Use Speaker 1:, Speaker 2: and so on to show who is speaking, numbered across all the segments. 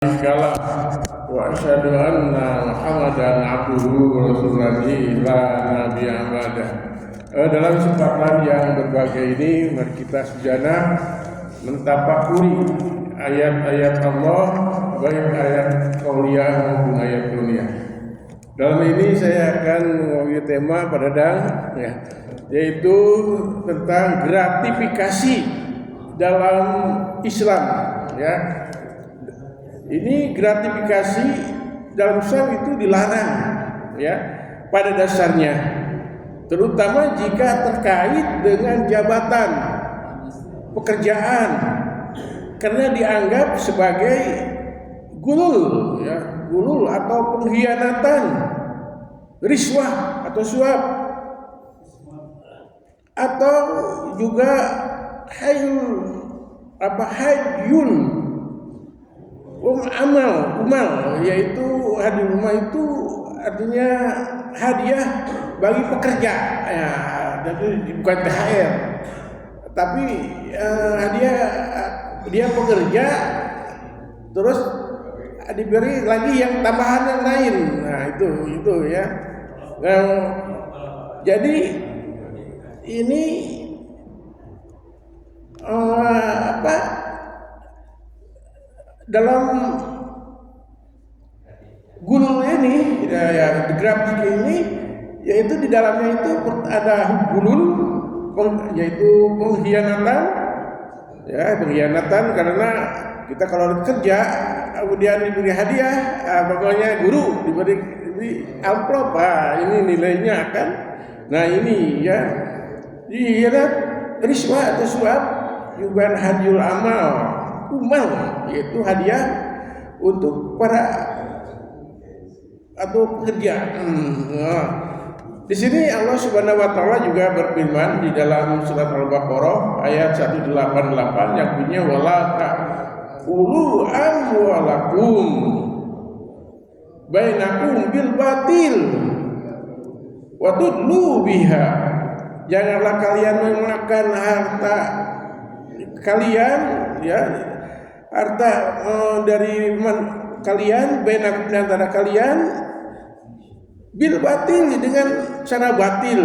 Speaker 1: Segala wa asyhadu anna Muhammadan abduhu wa rasuluhu la nabiyya ba'da. Dalam kesempatan yang berbahagia ini, mari kita sejenak mentafakuri ayat-ayat Allah, baik ayat qauliyah maupun ayat kauniyah. Dalam ini saya akan membawa tema pada yaitu tentang gratifikasi dalam Islam, ya. Ini gratifikasi dalam Islam itu dilarang, ya, pada dasarnya, terutama jika terkait dengan jabatan, pekerjaan, karena dianggap sebagai gulul, ya, gulul atau pengkhianatan, riswah atau suap, atau juga hadyul umal, yaitu hadiah rumah itu artinya hadiah bagi pekerja, ya, jadi bukan THR, tapi hadiah dia pekerja terus diberi lagi yang tambahan yang lain. Nah itu ya. Nah, jadi ini dalam gulul ini, ya, grafik ini, yaitu di dalamnya itu ada gulul, yaitu pengkhianatan, ya, pengkhianatan karena kita kalau kerja kemudian diberi hadiah, pokoknya guru diberi amplop, ini nilainya akan, nah ini ya, riswah atau suap, juga hadiul umal, yaitu hadiah untuk para atau pekerja. Di sini Allah Subhanahu wa taala juga berfirman di dalam surat Al-Baqarah ayat 188 yang bunyinya wala ta'ulu amwalakum bainakum bil batil wa tudlu biha. Janganlah kalian memakan harta kalian, ya, harta dari kalian, bainakum antara kalian, bil batil dengan cara batil,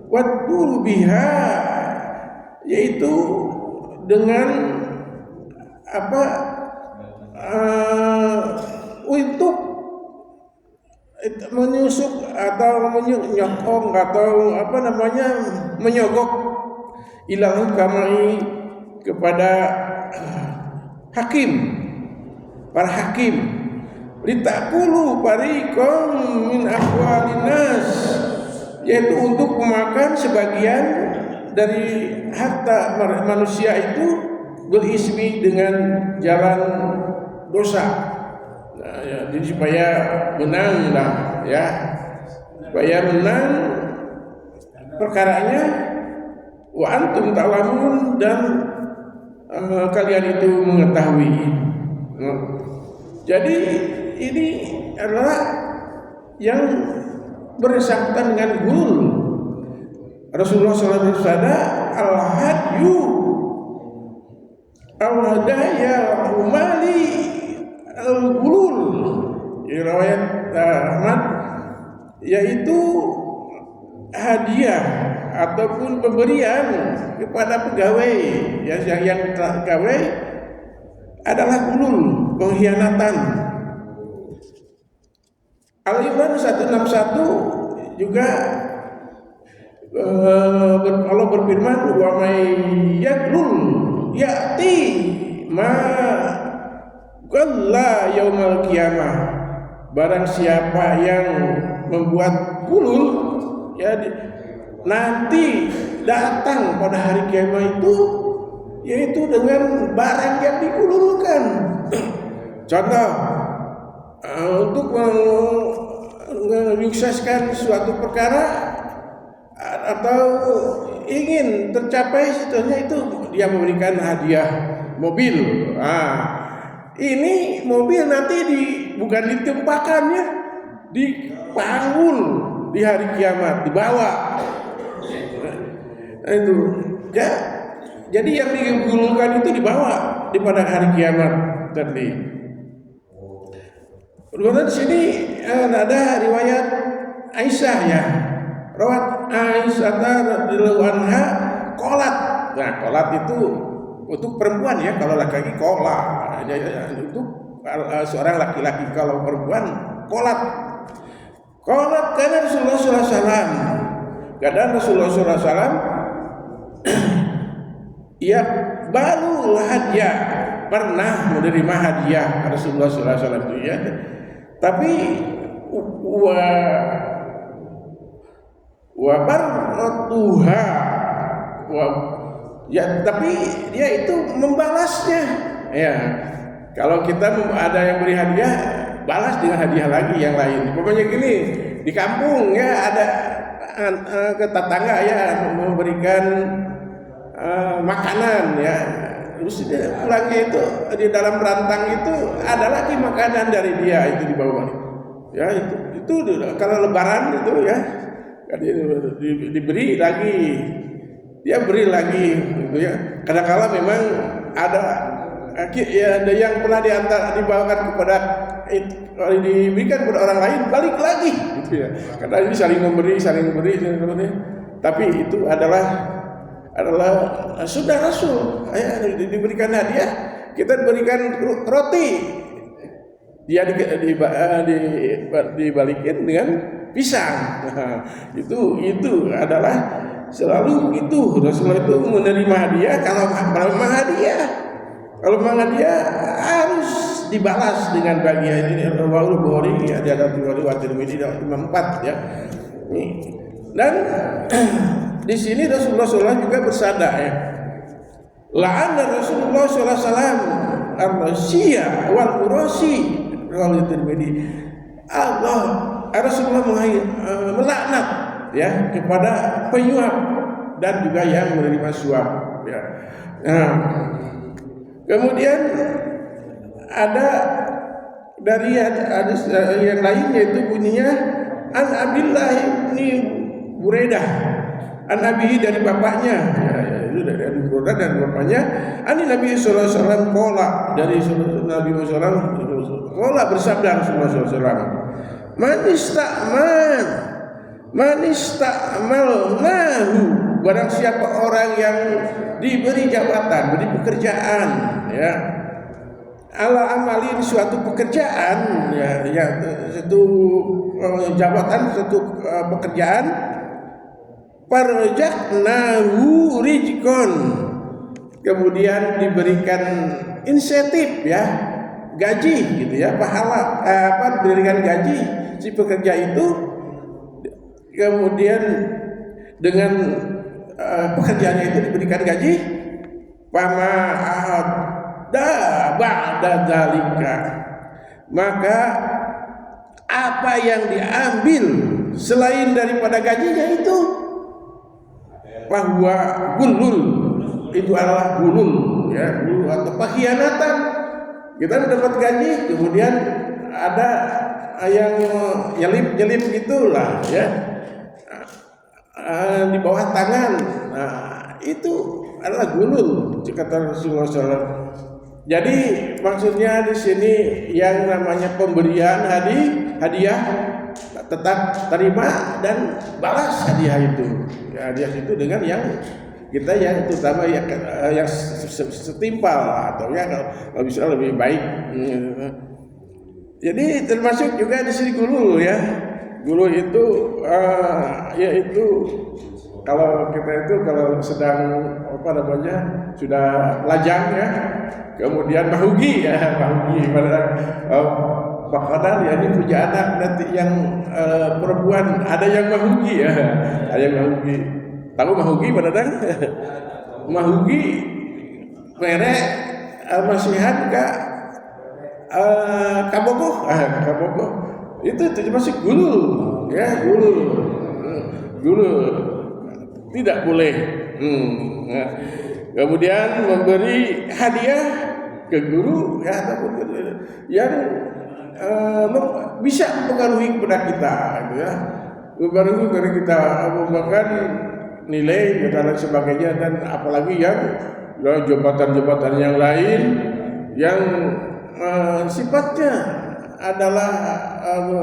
Speaker 1: wadul biha, yaitu dengan untuk menyusup atau menyokong atau menyogok ilahul kamai kepada para hakim, litakulu fariqam min amwalinas, yaitu untuk memakan sebagian dari harta manusia itu berismi dengan jalan dosa. Nah, ya, jadi supaya menang lah, ya, supaya menang perkaranya, wa antum ta'lamun, dan kalian itu mengetahui. Jadi ini adalah yang bersangkutan dengan gulul. Rasulullah SAW bersabda, al-hadyu al-hadaya umali al-gulul, riwayat Ahmad, yaitu hadiah ataupun pemberian kepada pegawai, ya, yang pegawai adalah gulul, pengkhianatan. Al-Imran 161 juga Allah berfirman, wa may yaglul ya'ti ma qalla yaumal qiyamah. Barang siapa yang membuat gulul, ya, nanti datang pada hari kiamat itu, yaitu dengan barang yang digululkan. Contoh, untuk menyukseskan suatu perkara atau ingin tercapai setelahnya itu, dia memberikan hadiah mobil. Ini mobil nanti bukan ditempakannya, dipanggul di hari kiamat, dibawa. Nah, itu ya. Jadi yang digulungkan itu dibawa di pada hari kiamat tadi. Kemudian di sini ada riwayat Aisyah ya. Rawat Aisyah radhiyallahu anha qolat. Nah, qolat itu untuk perempuan ya, kalau laki-laki qola. Untuk seorang laki-laki, kalau perempuan qolat. Qolat kana Rasulullah sallallahu alaihi wasallam. Kadang Rasulullah sallallahu alaihi wasallam ia baru hadiah, pernah menerima hadiah Rasulullah sallallahu alaihi wasallam itu ya. Tapi wa baratuha ya, tapi dia itu membalasnya ya. Kalau kita ada yang beri hadiah, balas dengan hadiah lagi yang lain. Pokoknya gini, di kampung ya ada ke tetangga ya memberikan makanan ya, terus pulangnya itu di dalam rantang itu ada lagi makanan dari dia, itu dibawa ya. Itu kalau lebaran itu ya diberi lagi, dia beri lagi gitu ya. Kadang-kala memang ada ya, ada yang pernah dibawakan kepada diberikan kepada orang lain, balik lagi gitu ya. Karena ini saling memberi. Tapi itu adalah sudah Rasul ya, diberikan hadiah, kita berikan roti, dia dibalikin dengan pisang. Nah, itu adalah selalu itu Rasulullah itu menerima hadiah. Kalau memang hadiah harus dibalas dengan bagian ini. Rawahu Bukhari ya, ada riwayat Tirmidzi Imam 4 ya. Dan di sini Rasulullah SAW juga bersabda ya, la'ana Rasulullah SAW ar-rasiyah wal murasi. Rawahu Tirmidzi. Rasulullah melaknat ya kepada penyuap dan juga yang menerima suap ya. Nah, kemudian ada dari hadis yang lain, yaitu bunyinya an Abdullah bin Buraidah an Nabi, dari bapaknya ya, itu dari Abu Buraidah dan bapaknya, ani Nabi sallallahu alaihi wasallam qala, dari Nabi sallallahu alaihi wasallam qala, bersabda Rasulullah sallallahu alaihi wasallam, man ista'malnahu, barang siapa orang yang diberi jabatan, beri pekerjaan ya, ala amalin, suatu pekerjaan ya, satu jabatan, satu pekerjaan, farja'nahu rizqan, kemudian diberikan insentif ya, gaji gitu ya, pahala diberikan gaji si pekerja itu, kemudian dengan pekerjaannya itu diberikan gaji, fama ada ba'da dzalika, maka apa yang diambil selain daripada gajinya itu, bahwa gulul, itu adalah gulul ya, gulul atau pengkhianatan. Kita dapat gaji, kemudian ada yang nyelip gitulah ya, di bawah tangan. Nah, itu adalah gulul, kata Rasulullah SAW. Jadi maksudnya di sini yang namanya pemberian hadiah tetap terima dan balas hadiah itu. Ya, hadiah itu dengan yang kita yang terutama yang setimpal, atau ya kalau bisa lebih baik. Jadi termasuk juga di sini gulu ya. Gulu itu yaitu kalau kita itu kalau sedang sudah lajang ya, kemudian mahugi pada bakadar ya, ini punya anak nanti yang perempuan, ada yang mahugi ya, ada yang mahugi. Tahu mahugi pada dan mahugi merek masihan ke kabogoh itu masih gulu ya, gulu tidak boleh. Kemudian memberi hadiah ke guru ya, ataupun yang bisa mempengaruhi kepada kita gitu ya, mempengaruhi kepada kita, bahkan nilai dan sebagainya, dan apalagi yang jabatan-jabatan yang lain yang sifatnya adalah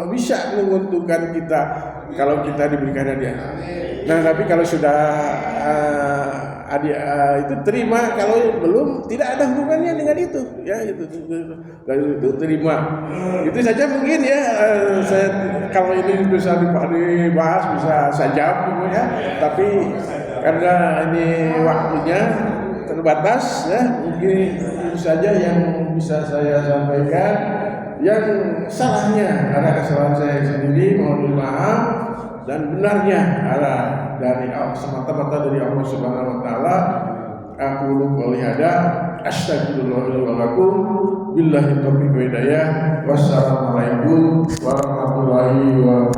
Speaker 1: bisa menguntungkan kita kalau kita diberikan hadiah. Nah, tapi kalau sudah itu terima, kalau belum tidak ada hubungannya dengan itu, ya itu terima. Itu saja mungkin ya. Saya kalau ini bisa dibahas bisa saja ya, tapi karena ini waktunya terbatas ya, mungkin itu saja yang bisa saya sampaikan. Yang salahnya ada kesalahan saya sendiri, mohon maaf, dan benarnya adalah dari semata-mata dari Allah Subhanahu wa taala. Aku qouli hada astaghfirullah wa lakum billahi taufiq wa hidayah. Wassalamualaikum warahmatullahi wabarakatuh.